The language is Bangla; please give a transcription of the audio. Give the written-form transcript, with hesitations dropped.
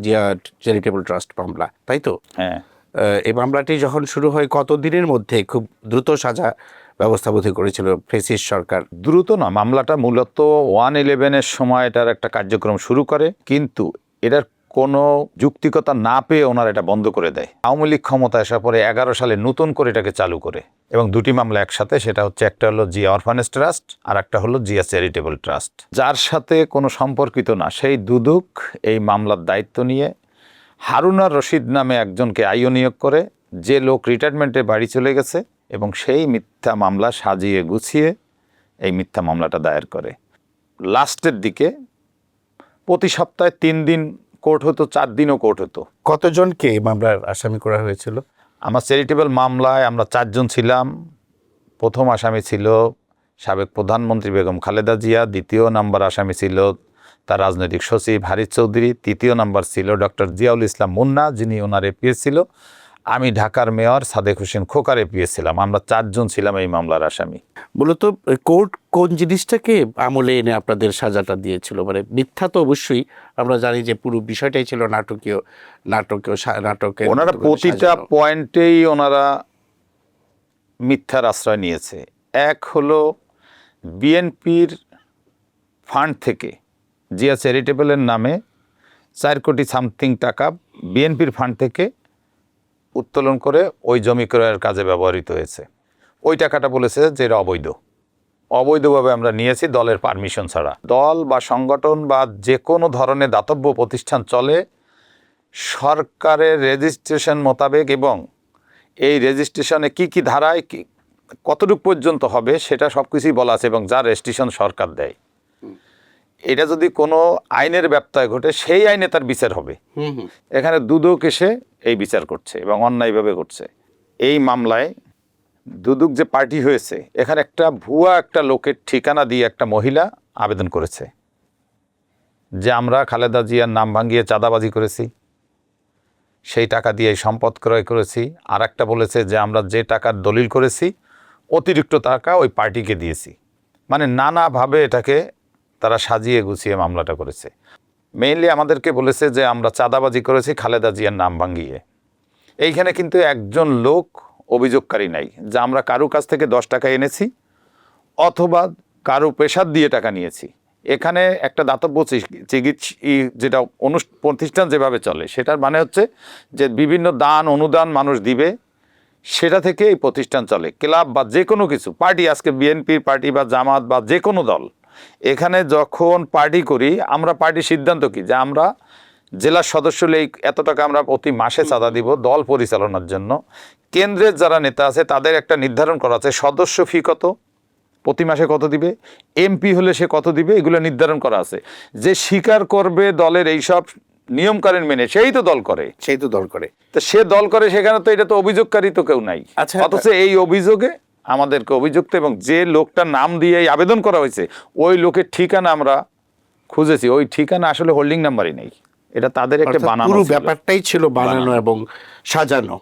জিয়া চ্যারিটেবল ট্রাস্ট মামলা, তাই তো? হ্যাঁ। এই মামলাটি যখন শুরু হয় কত দিনের মধ্যে খুব দ্রুত সাজা ব্যবস্থা বোধ করেছিল ফ্যাসিস্ট সরকার? দ্রুত না, মামলাটা মূলত 1/11-এর সময় এটার একটা কার্যক্রম শুরু করে, কিন্তু এটার কোনো যুক্তিকতা না পেয়ে ওনারা এটা বন্ধ করে দেয়। আওয়ামী লীগ ক্ষমতা আসার পরে 11 সালে নতুন করে এটাকে চালু করে, এবং দুটি মামলা একসাথে। সেটা হচ্ছে, একটা হলো জিয়া অরফানেজ ট্রাস্ট আর একটা হলো জিয়া চ্যারিটেবল ট্রাস্ট। যার সাথে কোনো সম্পর্কিত না সেই দুদক এই মামলার দায়িত্ব নিয়ে হারুনার রশিদ নামে একজনকে আইও নিয়োগ করে, যে লোক রিটায়ারমেন্টে বাড়ি চলে গেছে, এবং সেই মিথ্যা মামলা সাজিয়ে গুছিয়ে এই মিথ্যা মামলাটা দায়ের করে। লাস্টের দিকে প্রতি সপ্তাহে 3 দিন কোর্ট হতো, 4 দিনও কোর্ট হতো। কতজনকে এই মামলার আসামি করা হয়েছিল? আমার চ্যারিটেবল মামলায় আমরা 4 জন ছিলাম। প্রথম আসামি ছিল সাবেক প্রধানমন্ত্রী বেগম খালেদা জিয়া, দ্বিতীয় নাম্বার আসামি ছিল তার রাজনৈতিক সচিব হারিস চৌধুরী, তৃতীয় নাম্বার ছিল ডক্টর জিয়াউল ইসলাম মুন্না, যিনি ওনার এপিএস ছিল, আমি ঢাকার মেয়র সাদেক হোসেন খোকার এপিএস ছিলাম। আমরা 4 জন ছিলাম এই মামলার আসামি। মূলত কোর্ট কোন জিনিসটাকে আমলে এনে আপনাদের সাজাটা দিয়েছিল? মানে মিথ্যা তো অবশ্যই আমরা জানি যে পুরো বিষয়টাই ছিল নাটকের ওনারা প্রতিটা পয়েন্টেই ওনারা মিথ্যার আশ্রয় নিয়েছে। এক হলো, বিএনপির ফান্ড থেকে জিয়া চ্যারিটেবলের নামে 4 কোটি সামথিং টাকা বিএনপির ফান্ড থেকে উত্তোলন করে ওই জমি ক্রয়ের কাজে ব্যবহৃত হয়েছে। ওই টাকাটা বলেছে যে এটা অবৈধভাবে আমরা নিয়েছি, দলের পারমিশন ছাড়া। দল বা সংগঠন বা যে কোনো ধরনের দাতব্য প্রতিষ্ঠান চলে সরকারের রেজিস্ট্রেশন মোতাবেক, এবং এই রেজিস্ট্রেশনে কি কি ধারায় কতটুকু পর্যন্ত হবে সেটা সব কিছুই বলা আছে, এবং যার রেজিস্ট্রেশন সরকার দেয়। এটা যদি কোনো আইনের ব্যত্যয় ঘটে সেই আইনে তার বিচার হবে। এখানে দুদক এসে এই বিচার করছে এবং অন্যায়ভাবে করছে। এই মামলায় দুদক যে পার্টি হয়েছে, এখানে ভুয়া একটা লোকের ঠিকানা দিয়ে একটা মহিলা আবেদন করেছে যে আমরা খালেদা জিয়ার নাম ভাঙিয়ে চাঁদাবাজি করেছি, সেই টাকা দিয়ে সম্পদ ক্রয় করেছি। আর একটা বলেছে যে আমরা যে টাকার দলিল করেছি অতিরিক্ত টাকা ওই পার্টিকে দিয়েছি। মানে নানাভাবে এটাকে তারা সাজিয়ে গুছিয়ে মামলাটা করেছে। মেইনলি আমাদেরকে বলেছে যে আমরা চাঁদাবাজি করেছি খালেদা জিয়ার নাম ভাঙিয়ে। এইখানে কিন্তু একজন লোক অভিযোগকারী নাই যে আমরা কারো কাছ থেকে 10 টাকা এনেছি অথবা কারো প্রেসার দিয়ে টাকা নিয়েছি। এখানে একটা দাতব্য চিকিৎসা যেটা প্রতিষ্ঠান যেভাবে চলে, সেটার মানে হচ্ছে যে বিভিন্ন দান অনুদান মানুষ দিবে, সেটা থেকে এই প্রতিষ্ঠান চলে। ক্লাব বা যে কোনো কিছু পার্টি, আজকে বিএনপির পার্টি বা জামাত বা যে কোনো দল, এখানে যখন পার্টি করি আমরা পার্টির সিদ্ধান্ত কি যে আমরা জেলার সদস্য হলে এত টাকা আমরা প্রতি মাসে চাঁদা দিব দল পরিচালনার জন্য। কেন্দ্রের যারা নেতা আছে তাদের একটা নির্ধারণ করা আছে সদস্য ফি কত, প্রতি মাসে কত দিবে, এমপি হলে সে কত দিবে, এগুলো নির্ধারণ করা আছে। যে স্বীকার করবে দলের এইসব নিয়মকানুন মেনে সেই তো দল করে। তো সে দল করে, সেখানে তো এটা তো অভিযোগকারী তো কেউ নাই। অথচ এই অভিযোগে আমাদেরকে অভিযুক্ত, এবং যে লোকটার নাম দিয়ে আবেদন করা হয়েছে ওই লোকের ঠিকানা আমরা খুঁজেছি, ওই ঠিকানা আসলে হোল্ডিং নাম্বারই নেই। এটা তাদের একটা বানানো, পুরো ব্যাপারটাই ছিল বানানো এবং সাজানো।